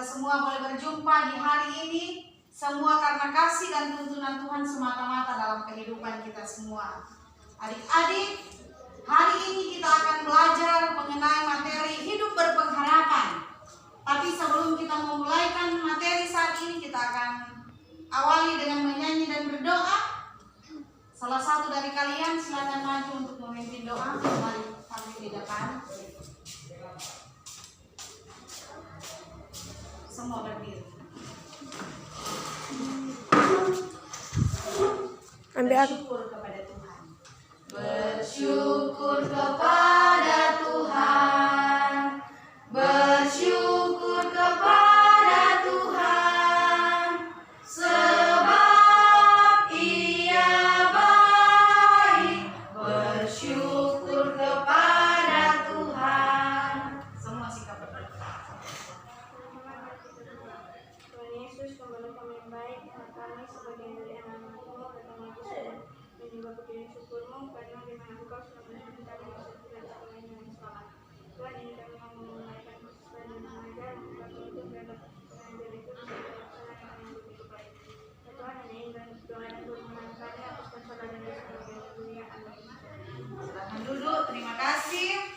semua boleh berjumpa di hari ini, semua karena kasih dan tuntunan Tuhan semata-mata dalam kehidupan kita semua. Adik-adik, hari ini kita akan belajar mengenai materi hidup berpengharapan. Tapi sebelum kita memulaikan materi saat ini, kita akan awali dengan menyanyi dan berdoa. Salah satu dari kalian silakan maju untuk memimpin doa. Mari kami di depan. Semua berdiri. Bersyukur kepada Tuhan. Bersyukur kepada Tuhan. Bersyukur kepada Tuhan. Sebab Ia baik. Bersyukur kepada Tuhan. Semua sikap berdoa. Tuhan Yesus, pemberi kami yang baik, kami sebagai dari anak-anak-Mu datang lagi sudah menyembah puji syukur-Mu karena di mana Engkau sudah menyembah kami dan kami dengan selamat. Tuhan, ini kami mau memulaikan sesuai dengan mengajar, kami untuk dapat mengajar itu bisa dilaksanakan yang begitu baik. Ya Tuhan, hanya ingin doa dan permohonan kami atas kesalahan dan dosa bagian dunia. Amin. Silakan duduk, terima kasih.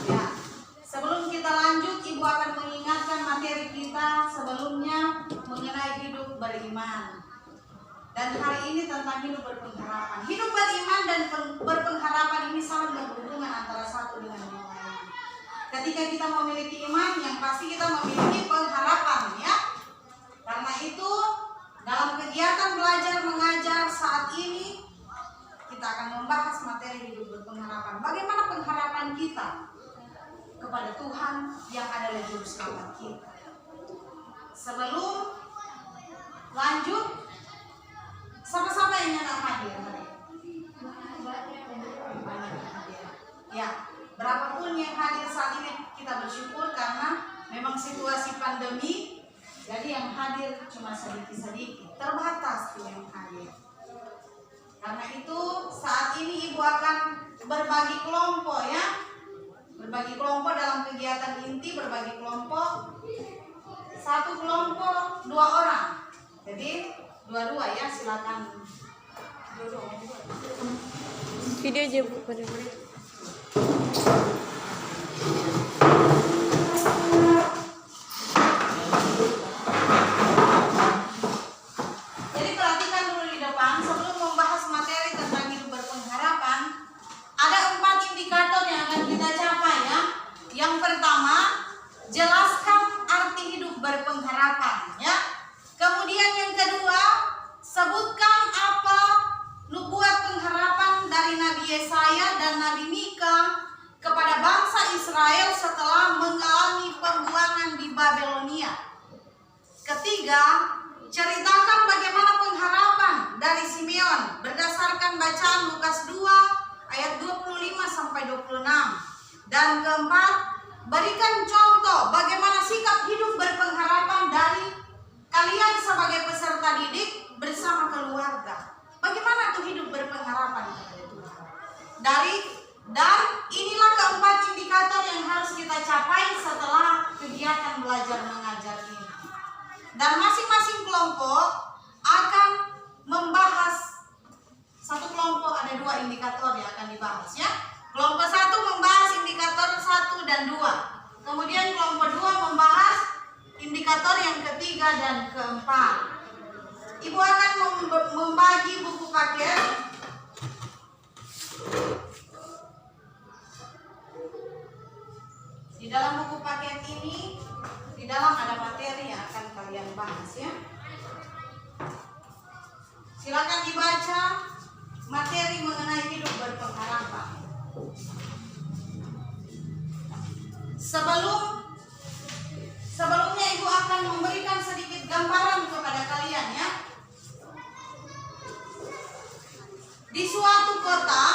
Ya, sebelum kita lanjut, Ibu akan mengingatkan materi kita sebelumnya mengenai hidup beriman. Dan hari ini tentang hidup berpengharapan. Hidup beriman dan berpengharapan ini sangat berhubungan antara satu dengan yang lain. Ketika kita memiliki iman, yang pasti kita memiliki pengharapan, ya. Karena itu, dalam kegiatan belajar mengajar saat ini, kita akan membahas materi hidup berpengharapan. Bagaimana pengharapan kita kepada Tuhan yang adalah juru selamat kita. Sebelum lanjut, sama-sama yang hendak hadir hari ini. Ya, berapapun yang hadir saat ini kita bersyukur karena memang situasi pandemi, jadi yang hadir cuma sedikit-sedikit, terbatas tuh yang hadir. Karena itu saat ini Ibu akan berbagi kelompok, ya. Berbagi kelompok dalam kegiatan inti, berbagi kelompok. Satu kelompok 2 orang. Jadi dua-dua, ya, silakan. Video aja Bu, bener-bener. Jadi perhatikan dulu di depan sebelum membahas materi tentang hidup berpengharapan. Ada 4 indikator yang akan kita capai, ya. Yang pertama, jelaskan arti hidup berpengharapan, ya. Kemudian yang kedua, sebutkan apa nubuat pengharapan dari Nabi Yesaya dan Nabi Mika kepada bangsa Israel setelah mengalami pembuangan di Babelonia. Ketiga, ceritakan bagaimana pengharapan dari Simeon berdasarkan bacaan Lukas 2 ayat 25 sampai 26. Dan keempat, berikan contoh bagaimana sikap hidup berpengharapan dari kalian sebagai peserta didik bersama keluarga. Bagaimana tuh hidup berpengharapan kepada Tuhan? Dan inilah keempat indikator yang harus kita capai setelah kegiatan belajar mengajar ini. Dan masing-masing kelompok akan membahas, satu kelompok ada 2 indikator yang akan dibahas, ya. Kelompok 1 membahas indikator 1 dan 2. Kemudian kelompok 2 membahas indikator yang ketiga dan keempat. Ibu akan membagi buku paket. Di dalam buku paket ini, di dalam ada materi yang akan kalian bahas, ya. Silakan dibaca materi mengenai hidup berpengharapan. Sebelumnya Ibu akan memberikan sedikit gambaran kepada kalian, ya. Di suatu kota,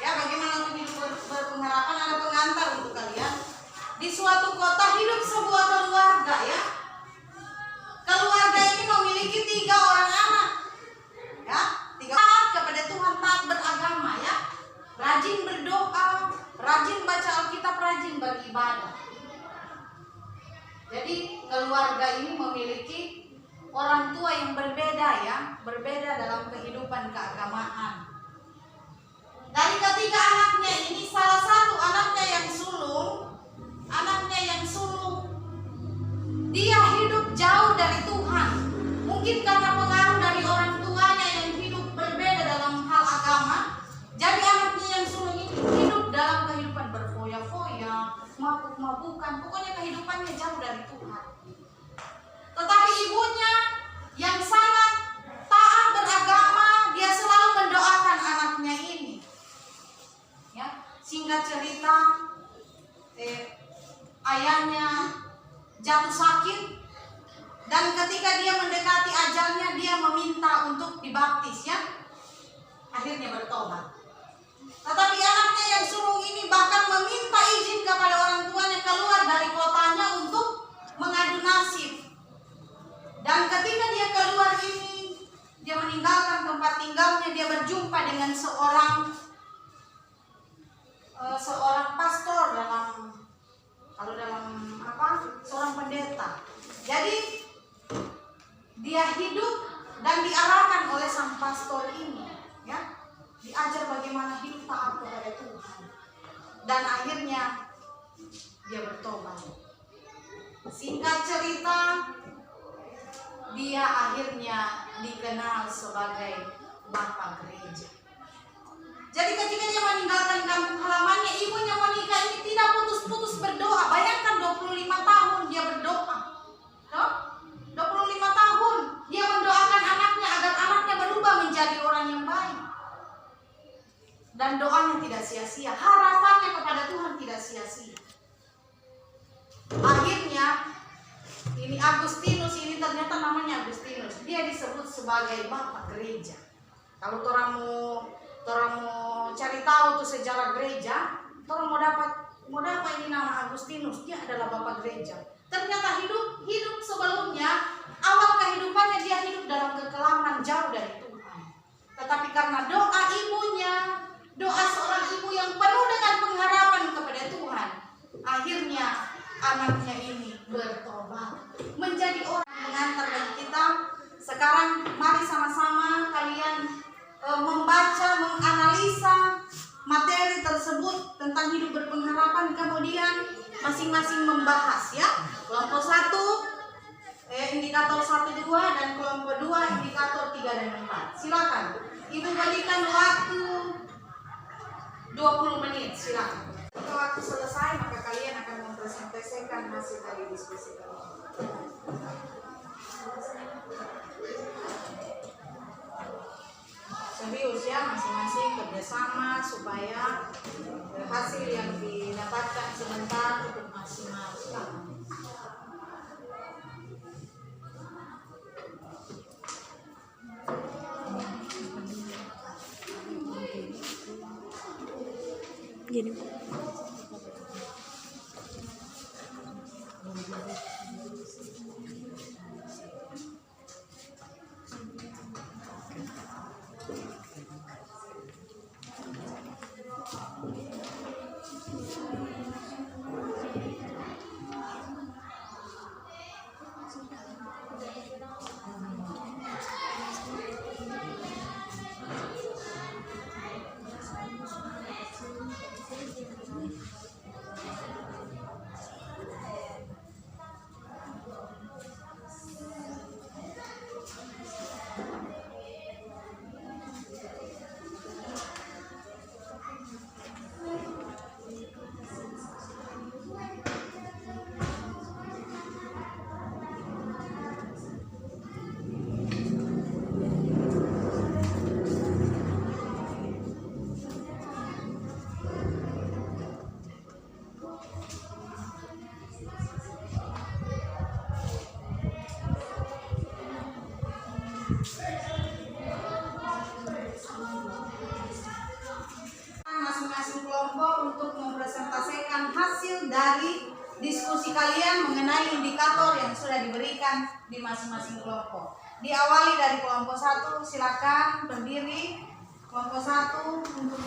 ya, bagaimana untuk hidup berpengharapan, ada pengantar untuk kalian. Di suatu kota hidup sebuah keluarga, ya. Keluarga ini memiliki 3 orang anak, ya. 3 anak kepada Tuhan, taat beragama, ya. Rajin berdoa, rajin baca Alkitab, rajin keluarga ini memiliki orang tua yang berbeda ya, berbeda dalam kehidupan keagamaan. Dari ketiga anaknya ini, salah satu anaknya yang sulung, dia hidup jauh dari Tuhan. Mungkin karena pengaruh dari orang tuanya yang hidup berbeda dalam hal agama, jadi anaknya yang sulung ini hidup dalam kehidupan berfoya-foya, mabuk-mabukan, pokoknya kehidupannya jauh dari Tuhan. Tetapi ibunya yang sangat taat beragama, dia selalu mendoakan anaknya ini. Ya, singkat cerita, ayahnya jatuh sakit, dan ketika dia mendekati ajalnya, dia meminta untuk dibaptis ya. Akhirnya bertobat. Tetapi anaknya yang sulung ini bahkan meminta izin kepada orang tuanya keluar dari kotanya untuk mengadu nasib. Dan ketika dia keluar ini, dia meninggalkan tempat tinggalnya, dia berjumpa dengan seorang pastor seorang pendeta. Jadi dia hidup dan diarahkan oleh sang pastor ini, ya, diajar bagaimana hidup taat kepada Tuhan. Dan akhirnya dia bertobat. Singkat cerita, dia akhirnya dikenal sebagai bapak gereja. Jadi ketika dia meninggalkan kampung halamannya, ibunya Monica ini tidak putus-putus berdoa. Bayangkan 25 tahun dia berdoa. 25 tahun dia mendoakan anaknya agar anaknya berubah menjadi orang yang baik. Dan doanya tidak sia-sia, harapannya kepada Tuhan tidak sia-sia. Akhirnya ini Agustinus ini, ternyata namanya Agustinus, dia disebut sebagai bapak gereja. Kalau orang mau cari tahu tuh sejarah gereja, orang mau dapat ini nama Agustinus, dia adalah bapak gereja. Ternyata hidup sebelumnya, awal kehidupannya dia hidup dalam kekelaman jauh dari Tuhan. Tetapi karena doa ibunya, doa seorang ibu yang penuh dengan pengharapan kepada Tuhan, akhirnya anaknya ini bertobat menjadi orang pengantar bagi kita. Sekarang mari sama-sama kalian membaca, menganalisa materi tersebut tentang hidup berpengharapan, kemudian masing-masing membahas ya. Kelompok 1 indikator 1, 2, dan kelompok 2 indikator 3 dan 4. Silakan. Ibu berikan waktu 20 menit, silakan. Jika waktu selesai, maka kalian akan mempresentasikan hasil dari diskusi kalian. Serius ya, masing-masing kerjasama supaya hasil yang didapatkan sebentar untuk maksimal. Silakan. Gini. Masing-masing kelompok untuk mempresentasikan hasil dari diskusi kalian mengenai indikator yang sudah diberikan di masing-masing kelompok. Diawali dari kelompok 1, silakan berdiri. Kelompok 1 untuk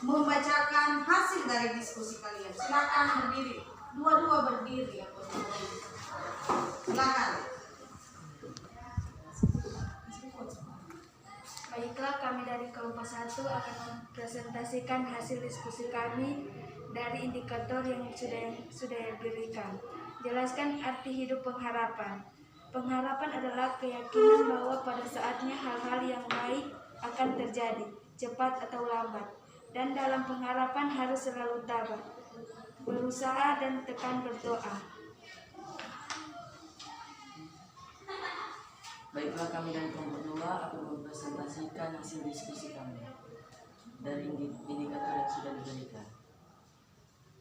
membacakan hasil dari diskusi kalian. Silakan berdiri. Dua-dua berdiri ya. Silakan. 1 akan mempresentasikan hasil diskusi kami dari indikator yang sudah diberikan. Jelaskan arti hidup pengharapan. Pengharapan adalah keyakinan bahwa pada saatnya hal-hal yang baik akan terjadi, cepat atau lambat. Dan dalam pengharapan harus selalu tabah, berusaha dan tekan berdoa. Baiklah, kami dari kelompok 2 akan mempresentasikan hasil diskusi kami dari indikator yang sudah diberikan.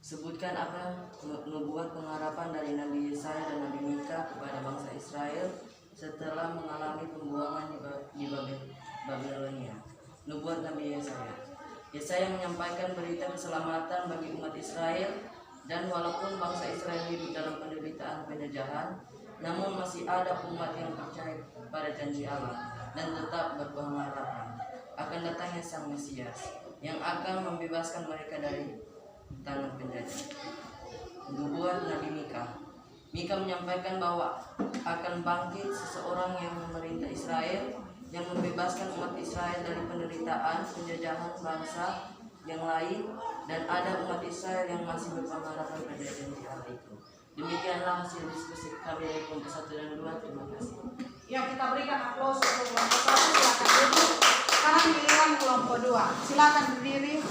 Sebutkan apa nubuat pengharapan dari Nabi Yesaya dan Nabi Mika kepada bangsa Israel setelah mengalami pembuangan di Babilonia. Nubuat Nabi Yesaya. Yesaya menyampaikan berita keselamatan bagi umat Israel, dan walaupun bangsa Israel hidup dalam penderitaan penjajahan, namun masih ada umat yang percaya pada janji Allah dan tetap berpengharapan akan datangnya Sang Mesias yang akan membebaskan mereka dari tangan penjajah. Nubuat Nabi Mika. Mika menyampaikan bahwa akan bangkit seseorang yang memerintah Israel, yang membebaskan umat Israel dari penderitaan penjajahan bangsa yang lain, dan ada umat Israel yang masih berpengharapan pada janji Allah itu. Demikianlah hasil diskusi kami dari kelompok 1 dan 2. Terima kasih. Ya, kita berikan aplaus untuk kelompok 1. Silakan duduk. Sekarang giliran kelompok 2. Silakan berdiri.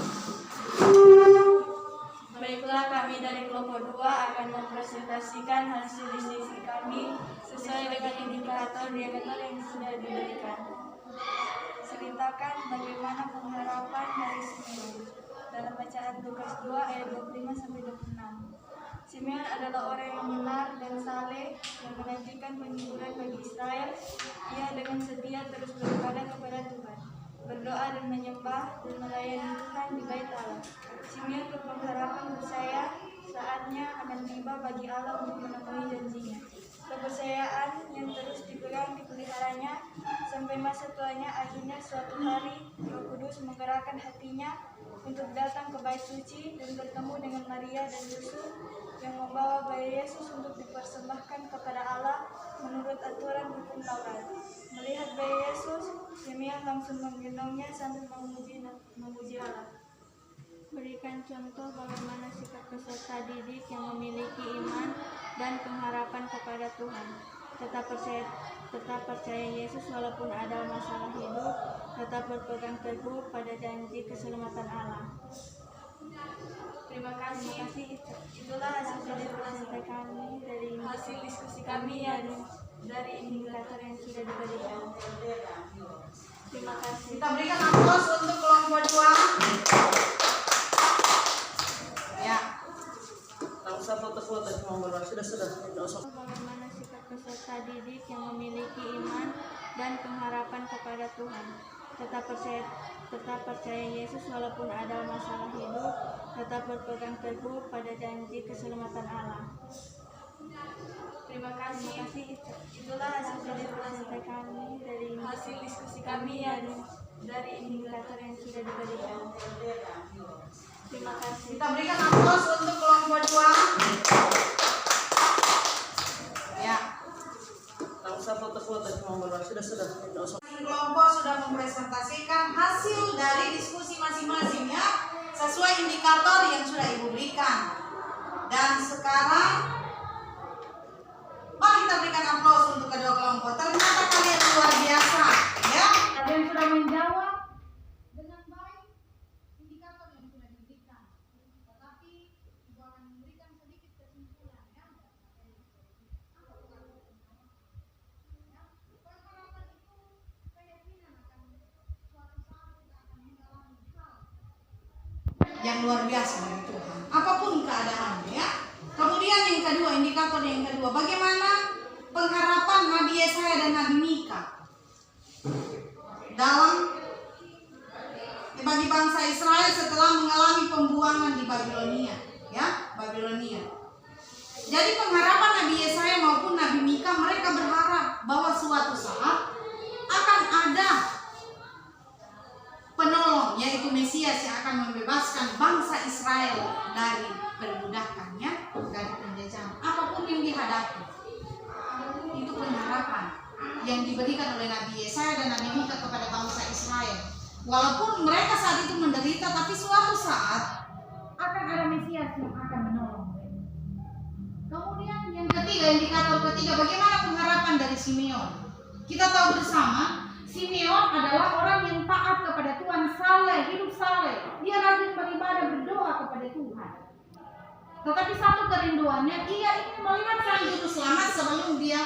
Baiklah, kami dari kelompok 2 akan mempresentasikan hasil diskusi kami sesuai dengan indikator yang sudah diberikan. Ceritakan bagaimana pengharapan dari Simeon. Dalam bacaan Lukas 2 ayat 25-26. Simeon adalah orang yang benar dan saleh yang menantikan penghiburan bagi Israel. Ia dengan setia terus beribadah kepada Tuhan, berdoa dan menyembah dan melayani Tuhan di Bait Allah. Simeon berpengharapan percaya saatnya akan tiba bagi Allah untuk memenuhi janjinya. Kepercayaan yang terus dipeliharanya sampai masa tuanya. Akhirnya suatu hari Roh Kudus menggerakkan hatinya untuk datang ke Bait Suci dan bertemu dengan Maria dan Yusuf yang membawa bayi Yesus untuk dipersembahkan kepada Allah menurut aturan hukum Taurat. Melihat bayi Yesus, Simeon langsung menggendongnya sambil memuji Allah. Berikan contoh bagaimana sikap peserta didik yang memiliki iman dan pengharapan kepada Tuhan. Tetap percaya Yesus walaupun ada masalah hidup. Tetap berpegang teguh pada janji keselamatan Allah. Terima kasih. Itulah hasil diskusi kami dari indikator yang sudah diberikan. Terima kasih. Kita berikan aplaus untuk kelompok 2. Ya. Langsung foto-foto cuma sudah. Bagaimana sikap peserta didik yang memiliki iman dan pengharapan kepada Tuhan. Tetap percaya Yesus walaupun ada masalah hidup. Tetap berpegang teguh pada janji keselamatan Allah. Terima kasih. Itulah hasil diskusi kami dari indikator yang sudah diberikan. Terima kasih. Kita berikan aplaus untuk kelompok 2. Ya. Langsung foto-foto cuma sudah. Kelompok sudah mempresentasikan hasil dari diskusi masing-masingnya sesuai indikator yang sudah Ibu berikan. Dan sekarang mari kita berikan aplaus untuk kedua kelompok. Ternyata kalian luar biasa, ya. Ada yang sudah menjawab dengan baik indikator yang sudah diberikan. Tetapi Ibu akan memberikan sedikit kesimpulan, ya. Pengharapan itu keyakinan akan suatu saat kita akan mengalami hal yang luar biasa dari Tuhan, apapun keadaannya, ya. Kemudian yang kedua, indikator yang kedua, bagaimana pengharapan Nabi Yesaya dan Nabi Mika dalam bagi bangsa Israel setelah mengalami pembuangan di Babilonia, ya, Babilonia. Jadi pengharapan Nabi Yesaya maupun Nabi Mika, mereka berharap bahwa suatu saat akan ada penolong, yaitu Mesias yang akan membebaskan bangsa Israel dari perbudakannya, dari penjajahan apapun yang dihadapi. Itu pengharapan yang diberikan oleh Nabi Yesaya dan Nabi Mika kepada bangsa Israel. Walaupun mereka saat itu menderita, tapi suatu saat akan ada Mesias yang akan menolong mereka. Kemudian yang ketiga, indikator ketiga, bagaimana pengharapan dari Simeon? Kita tahu bersama, Simeon adalah orang yang taat kepada Tuhan, saleh, hidup saleh. Dia rajin beribadah, berdoa kepada Tuhan. Tetapi satu kerinduannya, ia ingin melihat sang juru selamat sebelum dia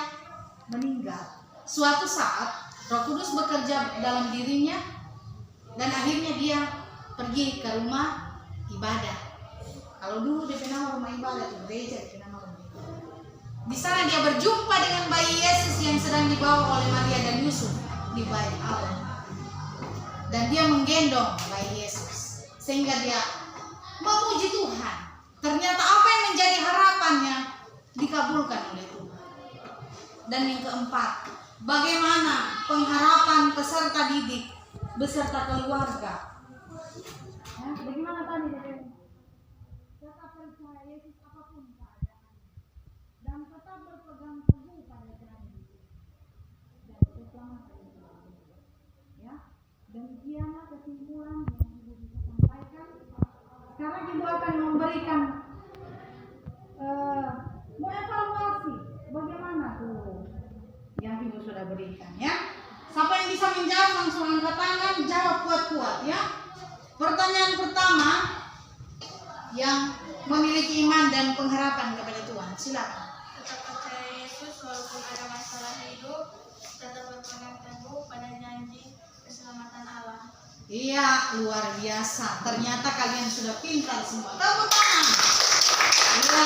meninggal. Suatu saat Roh Kudus bekerja dalam dirinya dan akhirnya dia pergi ke rumah ibadah. Kalau dulu di nama rumah ibadah itu gereja, di nama rumah ibadah. Di sana dia berjumpa dengan bayi Yesus yang sedang dibawa oleh Maria dan Yusuf di bait Allah. Dan dia menggendong bayi Yesus sehingga dia memuji Tuhan. Ternyata apa yang menjadi harapannya dikabulkan oleh Tuhan. Dan yang keempat, bagaimana pengharapan peserta didik beserta keluarga. Ya, bagaimana tadi? Tetap percaya Yesus apapun keadaan dan tetap berpegang teguh pada janji dan keselamatan. Ya, demikianlah kesimpulan yang Ibu bisa sampaikan. Sekarang Ibu akan memberikan evaluasi bagaimana tuh yang Ibu sudah berikan, ya. Siapa yang bisa menjawab langsung angkat tangan, jawab kuat-kuat, ya. Pertanyaan pertama, yang memiliki iman dan pengharapan kepada Tuhan, silakan. Tetap percaya Yesus walaupun ada masalah hidup, tetap berpegang teguh pada janji keselamatan Allah. Iya, luar biasa. Ternyata kalian sudah pintar semua. Tepuk tangan. Iya,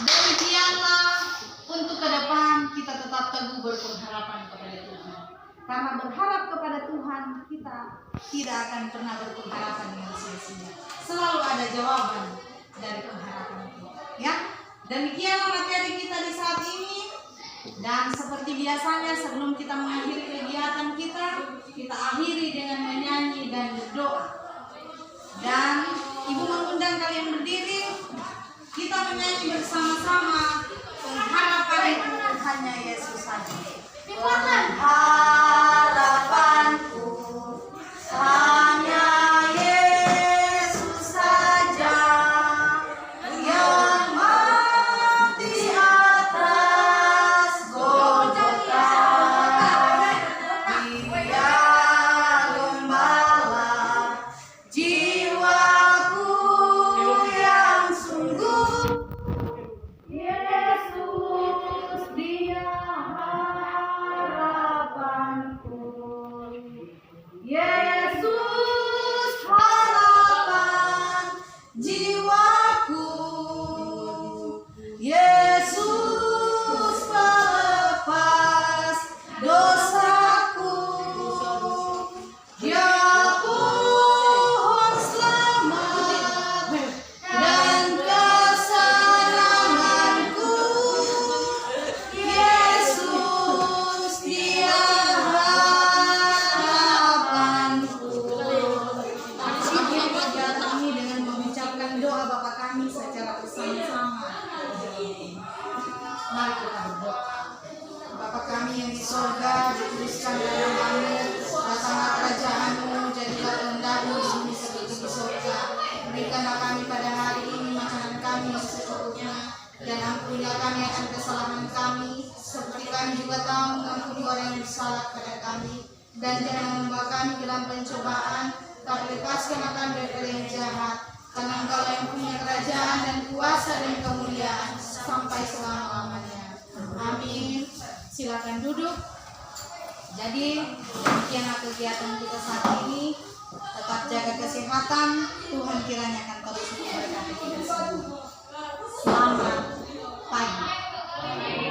demikianlah untuk ke depan kita tetap teguh berpengharapan kepada Tuhan. Karena berharap kepada Tuhan, kita tidak akan pernah berpengharapan dengan sia-sia. Selalu ada jawaban dari pengharapan itu. Ya, demikianlah materi kita di saat ini. Dan seperti biasanya sebelum kita mengakhiri kegiatan kita akhiri dengan menyanyi dan berdoa. Dan Ibu mengundang kalian berdiri. Kita menyanyi bersama-sama. Pengharapan itu hanya Yesus saja. Harapanku hanya Yesus saja, yang mati atas Golgota. Dia gembala jiwaku yang sungguh. Yesus dia harapanku. Yesus harapan jiwaku. Yesus pelepas dosaku. Dia pohon selamat dan kesenanganku. Yesus dia harapanku. Akhiri kegiatan ini dengan mengucapkan doa Bapa kami secara bersama-sama. Mari kita berdoa. Bapa kami yang di sorga, dikuduskan namamu, datanglah kerajaan-Mu, jadilah kehendak-Mu di bumi seperti di sorga. Berikanlah kami pada hari ini makanan kami yang secukupnya, dan ampunilah kami akan kesalahan kami, seperti kami juga tahu mengampuni orang yang bersalah kepada kami. Dan jangan membawa kami ke dalam pencobaan, tapi lepaskanlah kami dari yang jahat. Karena Engkau yang punya kerajaan dan kuasa dan kemuliaan sampai selama-lamanya. Amin. Silakan duduk. Jadi demikianlah kegiatan kita saat ini. Tetap jaga kesehatan. Tuhan kiranya akan terus memberkati kita semua. Selamat pagi.